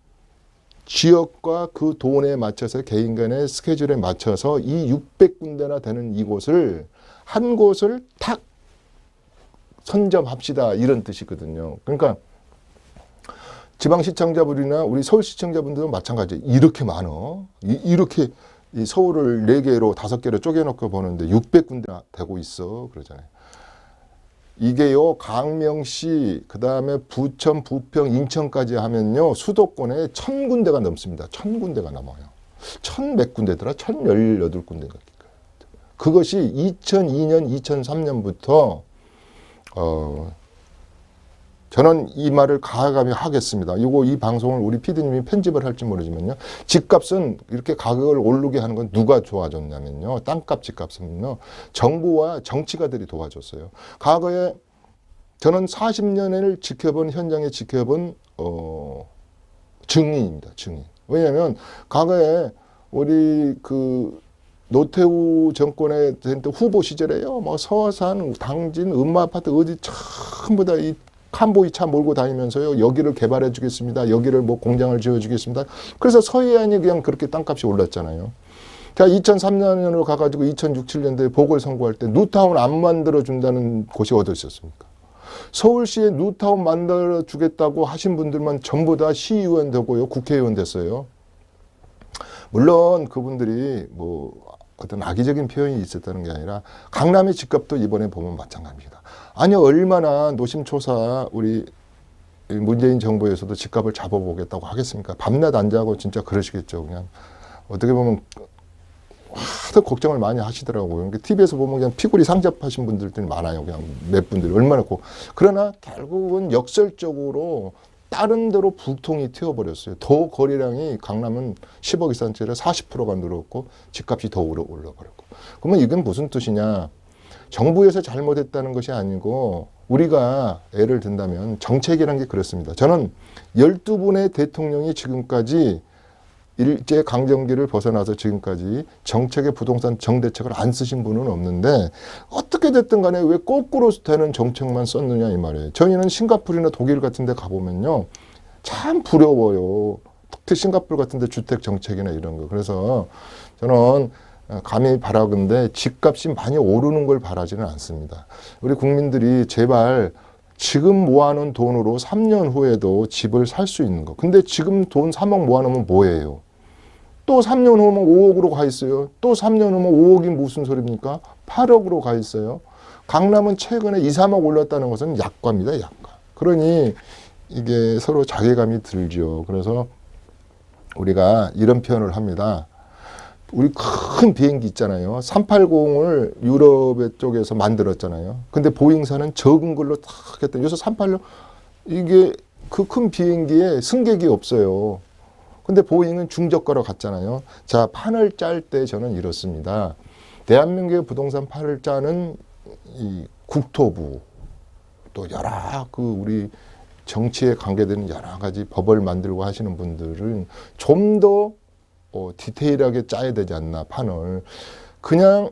지역과 그 돈에 맞춰서 개인 간의 스케줄에 맞춰서 이 600군데나 되는 이곳을 한 곳을 탁 선점합시다 이런 뜻이거든요. 그러니까 지방시청자분이나 우리 서울시청자분들도 마찬가지. 이렇게 많어. 이렇게 이 서울을 4개로 5개로 쪼개놓고 보는데 600군데나 되고 있어. 그러잖아요. 이게요, 강명시, 그 다음에 부천, 부평, 인천까지 하면요, 수도권에 1000군데가 넘습니다. 1000군데가 넘어요. 1000몇 군데더라? 1018군데가. 그것이 2002년, 2003년부터, 저는 이 말을 가감히 하겠습니다. 이 방송을 우리 PD님이 편집을 할지 모르지만요. 집값은 이렇게 가격을 오르게 하는 건 누가 도와줬냐면요. 땅값, 집값은요. 정부와 정치가들이 도와줬어요. 과거에 저는 40년을 지켜본, 현장에 지켜본, 증인입니다. 증인. 왜냐하면 과거에 우리 노태우 정권의 후보 시절에요. 뭐 서산, 당진, 음마아파트 어디 전부 다 이 칸보이 차 몰고 다니면서요. 여기를 개발해 주겠습니다. 여기를 뭐 공장을 지어 주겠습니다. 그래서 서해안이 그냥 그렇게 땅값이 올랐잖아요. 자, 2003년으로 가가지고 2006, 7년도에 보궐선거할 때 뉴타운 안 만들어 준다는 곳이 어디 있었습니까? 서울시에 뉴타운 만들어 주겠다고 하신 분들만 전부 다 시의원 되고요. 국회의원 됐어요. 물론 그분들이 뭐 어떤 악의적인 표현이 있었다는 게 아니라 강남의 집값도 이번에 보면 마찬가지입니다. 아니 얼마나 노심초사 우리 문재인 정부에서도 집값을 잡아보겠다고 하겠습니까? 밤낮 안 자고 진짜 그러시겠죠. 그냥 어떻게 보면 하도 걱정을 많이 하시더라고요. TV에서 보면 그냥 피골이 상접하신 분들이 많아요. 그냥 몇 분들이 얼마나 그러나 결국은 역설적으로 다른 데로 불통이 튀어버렸어요. 더 거래량이 강남은 10억 이상짜리 40%가 늘었고 집값이 더 올라버렸고. 그러면 이건 무슨 뜻이냐. 정부에서 잘못했다는 것이 아니고 우리가 예를 든다면 정책이라는 게 그렇습니다. 저는 12분의 대통령이 지금까지 일제강점기를 벗어나서 지금까지 정책의 부동산 정대책을 안 쓰신 분은 없는데 어떻게 됐든 간에 왜 거꾸로 되는 정책만 썼느냐 이 말이에요. 저희는 싱가포르나 독일 같은 데 가보면요. 참 부러워요. 특히 싱가포르 같은 데 주택 정책이나 이런 거. 그래서 저는 감히 바라건대 집값이 많이 오르는 걸 바라지는 않습니다. 우리 국민들이 제발 지금 모아놓은 돈으로 3년 후에도 집을 살 수 있는 거. 근데 지금 돈 3억 모아놓으면 뭐예요? 또 3년 후면 5억으로 가 있어요. 또 3년 후면 5억이 무슨 소리입니까? 8억으로 가 있어요. 강남은 최근에 2, 3억 올랐다는 것은 약과입니다. 약과. 그러니 이게 서로 자괴감이 들죠. 그래서 우리가 이런 표현을 합니다. 우리 큰 비행기 있잖아요. 380을 유럽 쪽에서 만들었잖아요. 근데 보잉사는 적은 걸로 딱 했더니 요새 386 이게 그 큰 비행기에 승객이 없어요. 근데 보잉은 중저가로 갔잖아요. 자, 판을 짤 때 저는 이렇습니다. 대한민국의 부동산 판을 짜는 이 국토부 또 여러 우리 정치에 관계되는 여러 가지 법을 만들고 하시는 분들은 좀 더 디테일하게 짜야 되지 않나 판을. 그냥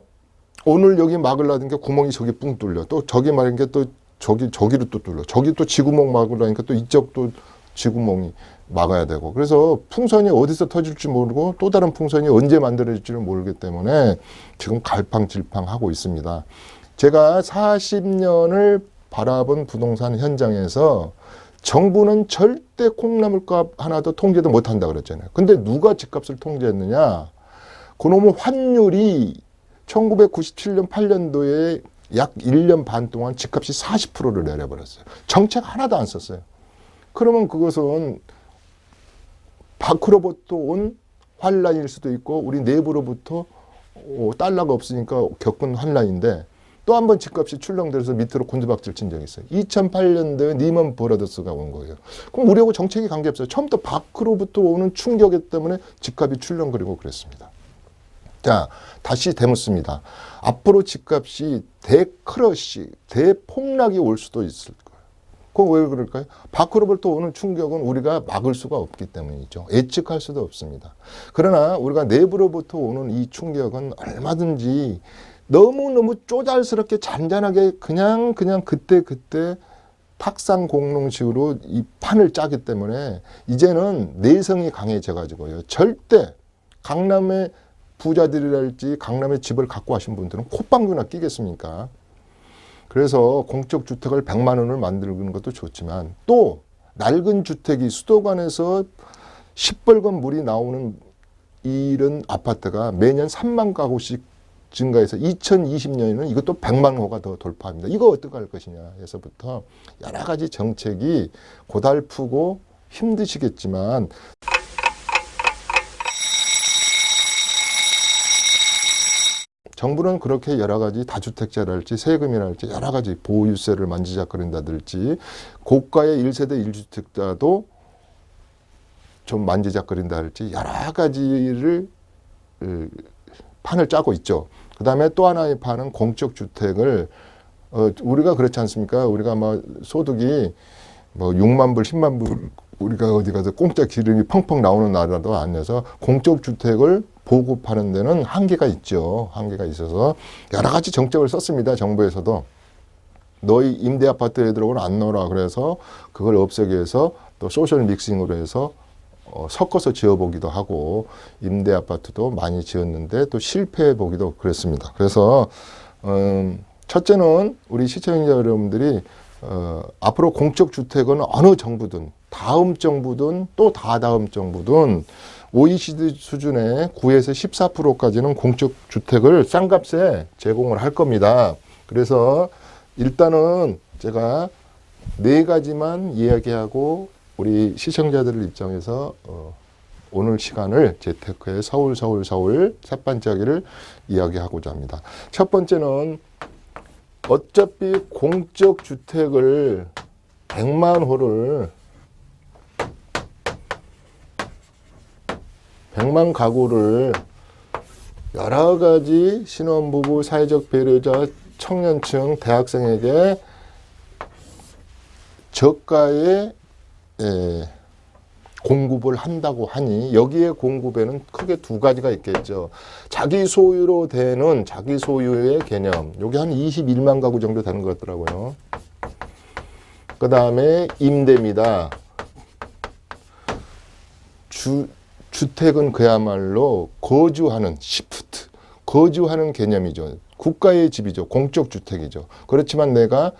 오늘 여기 막으려니까 구멍이 저기 뿡 뚫려. 또 저기 막으니까 또 저기로 또 뚫려. 저기 또 지구멍 막으려니까 또 이쪽도 지구멍이 막아야 되고. 그래서 풍선이 어디서 터질지 모르고 또 다른 풍선이 언제 만들어질지를 모르기 때문에 지금 갈팡질팡하고 있습니다. 제가 40년을 바라본 부동산 현장에서 정부는 절대 콩나물값 하나도 통제도 못한다 그랬잖아요. 근데 누가 집값을 통제했느냐? 그놈의 환율이 1997년 8년도에 약 1년 반 동안 집값이 40%를 내려버렸어요. 정책 하나도 안 썼어요. 그러면 그것은 밖으로부터 온 환란일 수도 있고 우리 내부로부터 달러가 없으니까 겪은 환란인데 또 한 번 집값이 출렁들어서 밑으로 곤두박질 친 적이 있어요. 2008년도에 리먼 브라더스가 온 거예요. 그럼 우리하고 정책이 관계없어요. 처음부터 밖으로부터 오는 충격 때문에 집값이 출렁거리고 그랬습니다. 자, 다시 되묻습니다. 앞으로 집값이 대크러쉬, 대폭락이 올 수도 있을 거예요. 그건 왜 그럴까요? 밖으로부터 오는 충격은 우리가 막을 수가 없기 때문이죠. 예측할 수도 없습니다. 그러나 우리가 내부로부터 오는 이 충격은 얼마든지 너무너무 쪼잘스럽게 잔잔하게 그냥 그때 탁상공론식으로 이 판을 짜기 때문에 이제는 내성이 강해져가지고요. 절대 강남의 부자들이랄지 강남에 집을 갖고 하신 분들은 콧방귀나 끼겠습니까? 그래서 공적주택을 100만 원을 만드는 것도 좋지만 또 낡은 주택이 수도관에서 시뻘건 물이 나오는 이런 아파트가 매년 3만 가구씩 증가해서 2020년에는 이것도 100만 호가 더 돌파합니다. 이거 어떻게 할 것이냐 해서부터 여러 가지 정책이 고달프고 힘드시겠지만 정부는 그렇게 여러 가지 다주택자랄지 세금이랄지 여러 가지 보유세를 만지작거린다든지 고가의 1세대 1주택자도 좀 만지작거린다 할지 여러 가지를 판을 짜고 있죠. 그 다음에 또 하나의 판은 공적주택을 우리가 그렇지 않습니까? 우리가 뭐 소득이 뭐 6만 불, 10만 불 우리가 어디 가서 공짜 기름이 펑펑 나오는 나라도 아니어서 공적주택을 보급하는 데는 한계가 있죠. 한계가 있어서 여러 가지 정책을 썼습니다. 정부에서도. 너희 임대 아파트 애들하고는 안 놀아. 그래서 그걸 없애기 위해서 또 소셜 믹싱으로 해서 섞어서 지어보기도 하고 임대 아파트도 많이 지었는데 또 실패해 보기도 그랬습니다. 그래서 첫째는 우리 시청자 여러분들이 앞으로 공적주택은 어느 정부든 다음 정부든 또 다다음 정부든 OECD 수준의 9에서 14%까지는 공적주택을 싼 값에 제공을 할 겁니다. 그래서 일단은 제가 4가지만 이야기하고 우리 시청자들 입장에서 오늘 시간을 재테크의 서울 세 번째기를 이야기하고자 합니다. 첫 번째는 어차피 공적주택을 100만 호를 100만 가구를 여러 가지 신혼부부, 사회적 배려자, 청년층, 대학생에게 저가의 공급을 한다고 하니 여기에 공급에는 크게 2가지가 있겠죠. 자기 소유로 되는 자기 소유의 개념. 여기 한 21만 가구 정도 되는 것 같더라고요. 그 다음에 임대입니다. 주택은 그야말로 거주하는 시프트, 거주하는 개념이죠. 국가의 집이죠. 공적주택이죠. 그렇지만 내가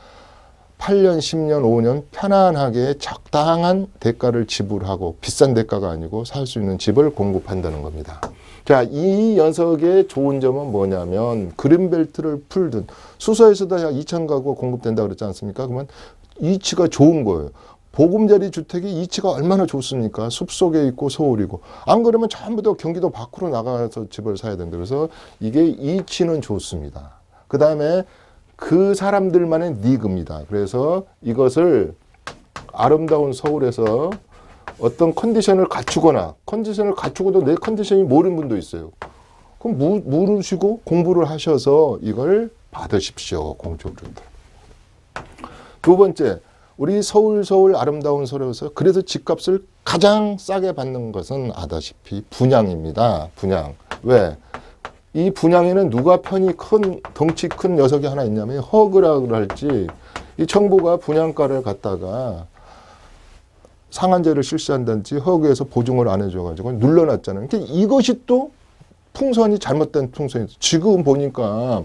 8년, 10년, 5년 편안하게 적당한 대가를 지불하고 비싼 대가가 아니고 살 수 있는 집을 공급한다는 겁니다. 자, 이 녀석의 좋은 점은 뭐냐면 그린벨트를 풀든 수서에서도 약 2,000가구가 공급된다 그랬지 않습니까? 그러면 위치가 좋은 거예요. 보금자리 주택이 위치가 얼마나 좋습니까? 숲속에 있고 서울이고. 안 그러면 전부 다 경기도 밖으로 나가서 집을 사야 된다. 그래서 이게 위치는 좋습니다. 그 다음에 그 사람들만의 니그입니다. 그래서 이것을 아름다운 서울에서 어떤 컨디션을 갖추거나 컨디션을 갖추고도 내 컨디션이 모르는 분도 있어요. 그럼 물으시고 공부를 하셔서 이걸 받으십시오. 공적주택. 두 번째, 우리 서울 아름다운 서울에서 그래서 집값을 가장 싸게 받는 것은 아다시피 분양입니다. 분양. 왜? 이 분양에는 누가 편이 큰 덩치 큰 녀석이 하나 있냐면 허그라고 할지 이 정부가 분양가를 갖다가 상한제를 실시한다든지 허그에서 보증을 안 해줘가지고 눌러놨잖아요. 그러니까 이것이 또 풍선이 잘못된 풍선이 지금 보니까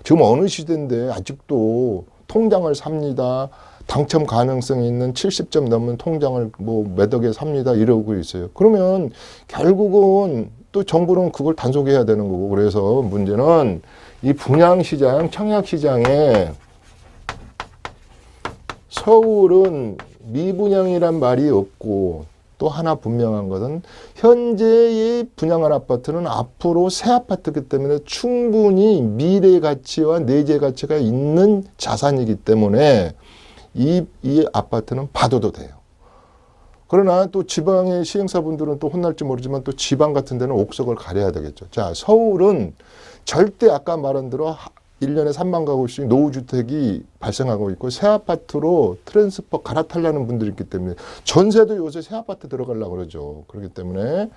지금 어느 시대인데 아직도 통장을 삽니다. 당첨 가능성이 있는 70점 넘는 통장을 뭐 몇 억에 삽니다 이러고 있어요. 그러면 결국은 또 정부는 그걸 단속해야 되는 거고, 그래서 문제는 이 분양시장, 청약시장에 서울은 미분양이란 말이 없고, 또 하나 분명한 것은 현재의 분양한 아파트는 앞으로 새 아파트이기 때문에 충분히 미래 가치와 내재 가치가 있는 자산이기 때문에 이 아파트는 받아도 돼요. 그러나 또 지방의 시행사분들은 또 혼날지 모르지만 또 지방 같은 데는 옥석을 가려야 되겠죠. 자, 서울은 절대 아까 말한 대로 1년에 3만 가구씩 노후주택이 발생하고 있고, 새 아파트로 트랜스퍼 갈아타려는 분들이 있기 때문에 전세도 요새 새 아파트 들어가려고 그러죠. 그렇기 때문에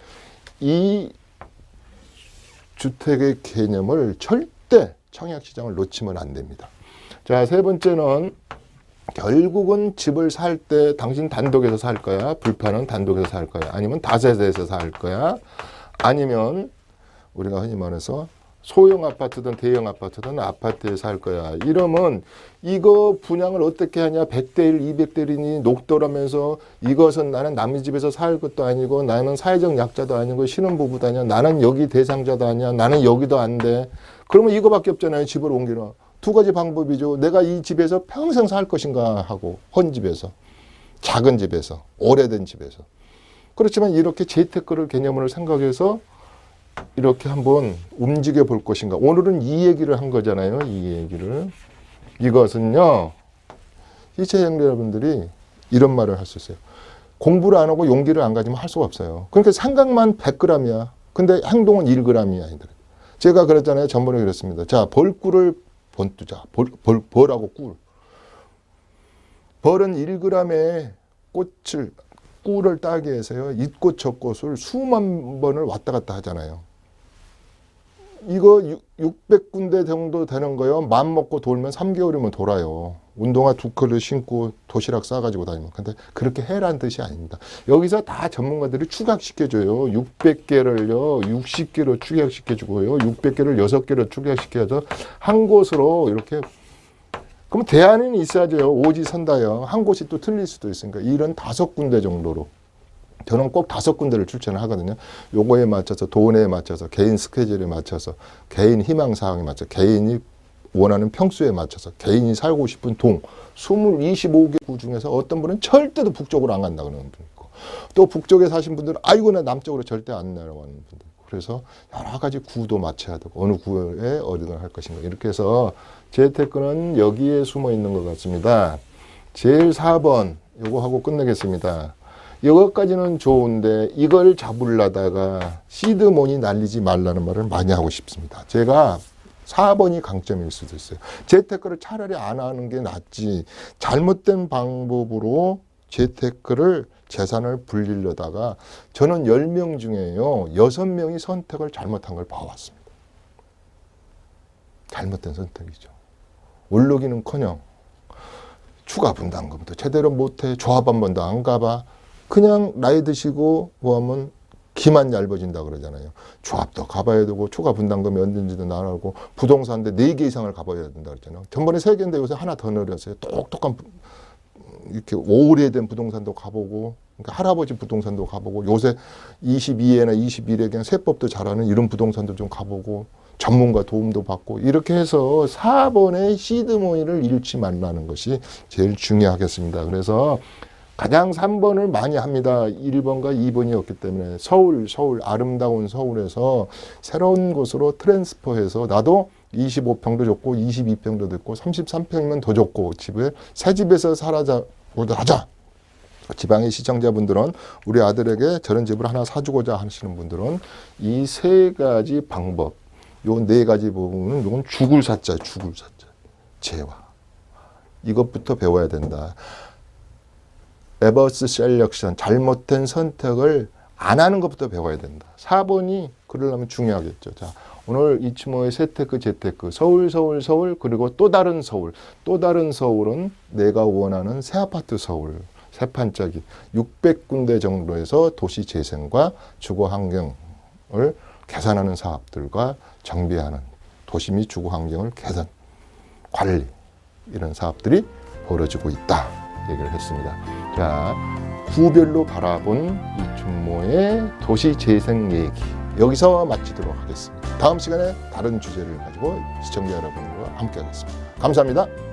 이 주택의 개념을 절대 청약시장을 놓치면 안 됩니다. 자, 세 번째는 결국은 집을 살 때 당신 단독에서 살 거야? 불판은 단독에서 살 거야? 아니면 다세대에서 살 거야? 아니면 우리가 흔히 말해서 소형 아파트든 대형 아파트든 아파트에 살 거야. 이러면 이거 분양을 어떻게 하냐? 100대 1, 200대 1이니 녹도라면서 이것은 나는 남의 집에서 살 것도 아니고, 나는 사회적 약자도 아니고 신혼부부도 아니야. 나는 여기 대상자도 아니야. 나는 여기도 안 돼. 그러면 이거밖에 없잖아요. 집을 옮기는. 두 가지 방법이죠. 내가 이 집에서 평생 살 것인가 하고, 헌집에서, 작은 집에서, 오래된 집에서. 그렇지만 이렇게 재테크를 개념으로 생각해서 이렇게 한번 움직여 볼 것인가. 오늘은 이 얘기를 한 거잖아요. 이 얘기를. 이것은요, 시청자 여러분들이 이런 말을 할 수 있어요. 공부를 안 하고 용기를 안 가지면 할 수가 없어요. 그러니까 생각만 100g이야. 근데 행동은 1g이야. 제가 그랬잖아요. 전번에 그랬습니다. 자, 벌꿀을 본두자. 벌하고 꿀. 벌은 1g의 꿀을 따기 위해서요, 이 꽃 저 꽃을 수만 번을 왔다 갔다 하잖아요. 이거 600군데 정도 되는 거요. 맘 먹고 돌면 3개월이면 돌아요. 운동화 2컬을 신고 도시락 싸가지고 다니면. 근데 그렇게 해라는 뜻이 아닙니다. 여기서 다 전문가들이 추격시켜줘요. 600개를요, 60개로 추격시켜주고요. 600개를 6개로 추격시켜서 한 곳으로 이렇게. 그럼 대안은 있어야죠. 오지선다요. 한 곳이 또 틀릴 수도 있으니까. 이런 5군데 정도로. 저는 꼭 5군데를 추천을 하거든요. 요거에 맞춰서, 돈에 맞춰서, 개인 스케줄에 맞춰서, 개인 희망사항에 맞춰서, 개인이 원하는 평수에 맞춰서, 개인이 살고 싶은 동, 25개 구 중에서 어떤 분은 절대도 북쪽으로 안 간다 그러는 분이 있고, 또 북쪽에 사신 분들은 아이고 나 남쪽으로 절대 안 내려가는 분들 있고, 그래서 여러 가지 구도 맞춰야 되고, 어느 구에 어디를 할 것인가. 이렇게 해서 재테크는 여기에 숨어 있는 것 같습니다. 제일 4번 요거 하고 끝내겠습니다. 이것까지는 좋은데 이걸 잡으려다가 시드머니 날리지 말라는 말을 많이 하고 싶습니다. 제가 4번이 강점일 수도 있어요. 재테크를 차라리 안 하는 게 낫지, 잘못된 방법으로 재테크를 재산을 불리려다가 저는 10명 중에요 6명이 선택을 잘못한 걸 봐왔습니다. 잘못된 선택이죠. 오르기는커녕 추가 분담금도 제대로 못해, 조합 한 번도 안 가봐, 그냥 나이 드시고 뭐 하면 기만 얇아진다 그러잖아요. 조합도 가봐야 되고, 추가 분담금이 언제인지도 나가고, 부동산인데 4개 이상을 가봐야 된다 그랬잖아요. 전번에 3개인데 요새 하나 더 늘었어요. 똑똑한 이렇게 오래된 부동산도 가보고, 그러니까 할아버지 부동산도 가보고, 요새 22에나 21에 그냥 세법도 잘하는 이런 부동산도 좀 가보고, 전문가 도움도 받고, 이렇게 해서 4번의 시드머니를 잃지 말라는 것이 제일 중요하겠습니다. 그래서 가장 3번을 많이 합니다. 1번과 2번이 없기 때문에 서울 아름다운 서울에서 새로운 곳으로 트랜스퍼해서, 나도 25평도 좋고 22평도 좋고 33평이면 더 좋고, 집에 새 집에서 살아보자 하자. 지방의 시청자분들은 우리 아들에게 저런 집을 하나 사주고자 하시는 분들은 이 3가지 방법, 요 4가지 부분은 요건 죽을 사자. 재화. 이것부터 배워야 된다. 에버스 셀렉션, 잘못된 선택을 안 하는 것부터 배워야 된다. 4번이 그러려면 중요하겠죠. 자, 오늘 이치모의 재테크, 서울, 그리고 또 다른 서울. 또 다른 서울은 내가 원하는 새 아파트 서울, 새 판짜기 600군데 정도에서 도시 재생과 주거 환경을 개선하는 사업들과 정비하는 도시 및 주거 환경을 개선, 관리, 이런 사업들이 벌어지고 있다. 얘기를 했습니다. 자, 구별로 바라본 이춘모의 도시재생 얘기 여기서 마치도록 하겠습니다. 다음 시간에 다른 주제를 가지고 시청자 여러분과 함께 하겠습니다. 감사합니다.